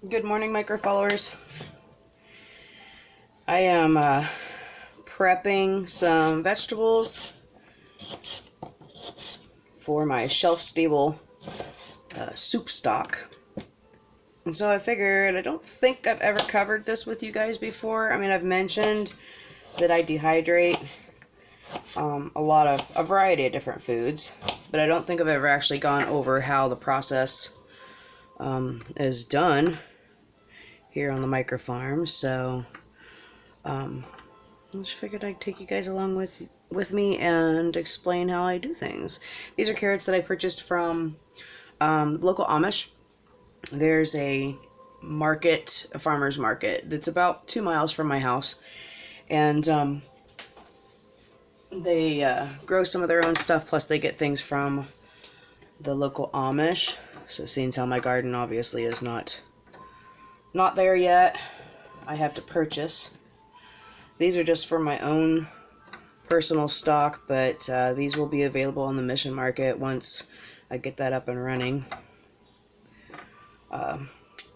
Good morning, micro followers. I am prepping some vegetables for my shelf-stable soup stock. And so I figured, I don't think I've ever covered this with you guys before. I mean, I've mentioned that I dehydrate a variety of different foods, but I don't think I've ever actually gone over how the process is done here on the micro farm. So I just figured I'd take you guys along with me and explain how I do things. These are carrots that I purchased from local Amish. There's a farmer's market that's about 2 miles from my house, and they grow some of their own stuff, plus they get things from the local Amish. So seeing as how my garden obviously is not there yet, I have to purchase. These are just for my own personal stock, but these will be available on the Mission Market once I get that up and running.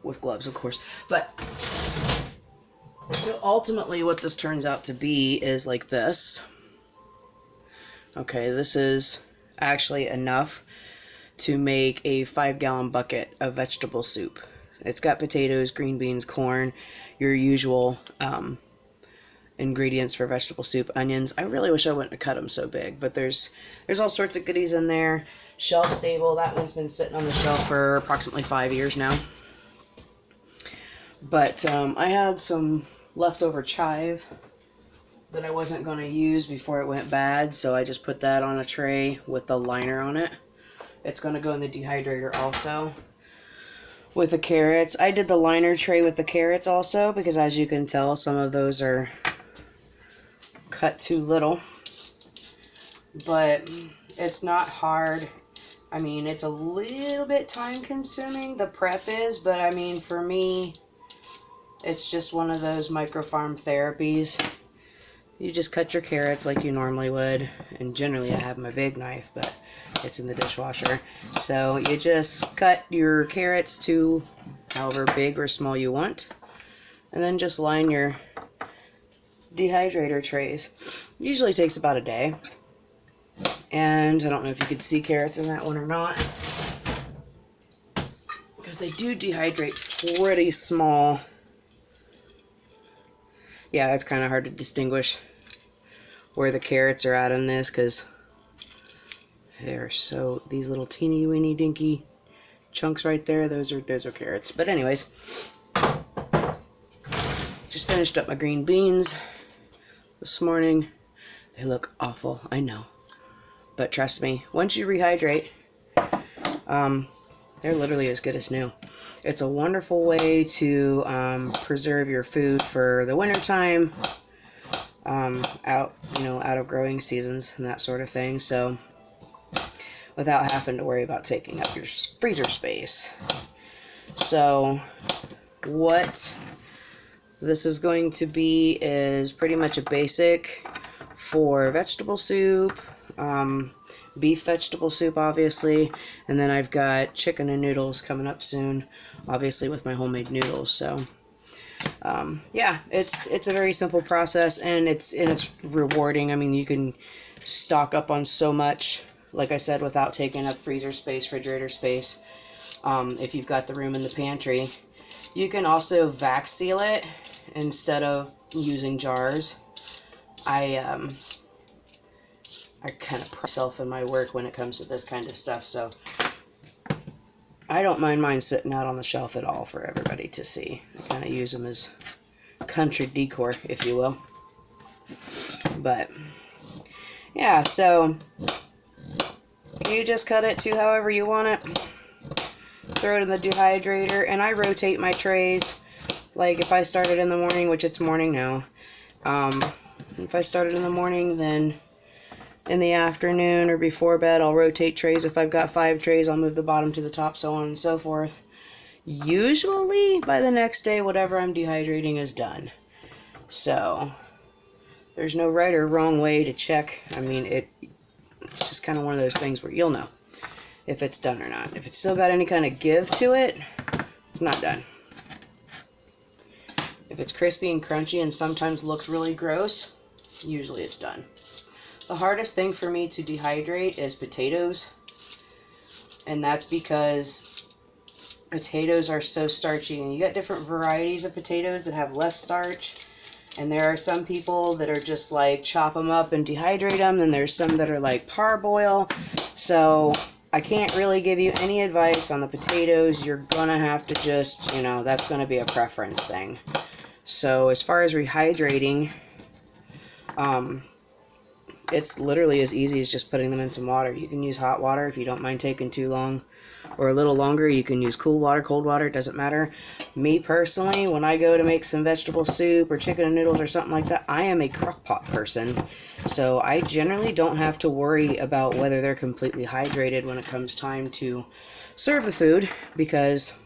With gloves, of course. But so ultimately what this turns out to be is like this. Okay, this is actually enough to make a 5-gallon bucket of vegetable soup. It's got potatoes, green beans, corn, your usual ingredients for vegetable soup, onions. I really wish I wouldn't have cut them so big, but there's all sorts of goodies in there. Shelf stable. That one's been sitting on the shelf for approximately 5 years now. But I had some leftover chive that I wasn't going to use before it went bad, so I just put that on a tray with the liner on it. It's going to go in the dehydrator also with the carrots. I did the liner tray with the carrots also because, as you can tell, some of those are cut too little. But it's not hard. I mean, it's a little bit time consuming, the prep is, but I mean, for me, it's just one of those microfarm therapies. You just cut your carrots like you normally would, and generally I have my big knife, but it's in the dishwasher. So you just cut your carrots to however big or small you want, and then just line your dehydrator trays. Usually takes about a day. And I don't know if you could see carrots in that one or not, because they do dehydrate pretty small. Yeah, it's kind of hard to distinguish where the carrots are at in this, because they're these little teeny weeny dinky chunks right there, those are carrots. But anyways, just finished up my green beans this morning. They look awful, I know. But trust me, once you rehydrate, they're literally as good as new. It's a wonderful way to preserve your food for the winter time, out of growing seasons and that sort of thing. So without having to worry about taking up your freezer space. So what this is going to be is pretty much a basic for vegetable soup. Beef vegetable soup, obviously, and then I've got chicken and noodles coming up soon, obviously with my homemade noodles. So yeah, it's a very simple process, and it's rewarding. I mean, you can stock up on so much, like I said, without taking up freezer space, refrigerator space, if you've got the room in the pantry. You can also vac seal it instead of using jars. I kind of pride myself in my work when it comes to this kind of stuff, so I don't mind mine sitting out on the shelf at all for everybody to see. I kind of use them as country decor, if you will. But yeah, so you just cut it to however you want it. Throw it in the dehydrator, and I rotate my trays. Like if I started in the morning, which it's morning now, if I started in the morning, then in the afternoon or before bed, I'll rotate trays. If I've got 5 trays, I'll move the bottom to the top, so on and so forth. Usually, by the next day, whatever I'm dehydrating is done. So, there's no right or wrong way to check. I mean, it's just kind of one of those things where you'll know if it's done or not. If it's still got any kind of give to it, it's not done. If it's crispy and crunchy and sometimes looks really gross, usually it's done. The hardest thing for me to dehydrate is potatoes, and that's because potatoes are so starchy, and you get different varieties of potatoes that have less starch, and there are some people that are just like chop them up and dehydrate them, and there's some that are like parboil. So I can't really give you any advice on the potatoes. You're gonna have to just, you know, that's gonna be a preference thing. So as far as rehydrating, it's literally as easy as just putting them in some water. You can use hot water if you don't mind taking too long or a little longer. You can use cool water, cold water, it doesn't matter. Me personally, when I go to make some vegetable soup or chicken and noodles or something like that, I am a crock pot person. So I generally don't have to worry about whether they're completely hydrated when it comes time to serve the food, because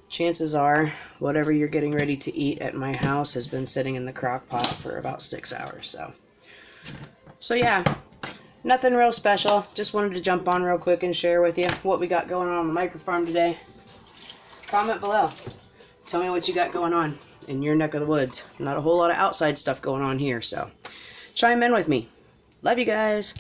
chances are whatever you're getting ready to eat at my house has been sitting in the crock pot for about 6 hours. So yeah, nothing real special. Just wanted to jump on real quick and share with you what we got going on the microfarm today. Comment below. Tell me what you got going on in your neck of the woods. Not a whole lot of outside stuff going on here, so chime in with me. Love you guys.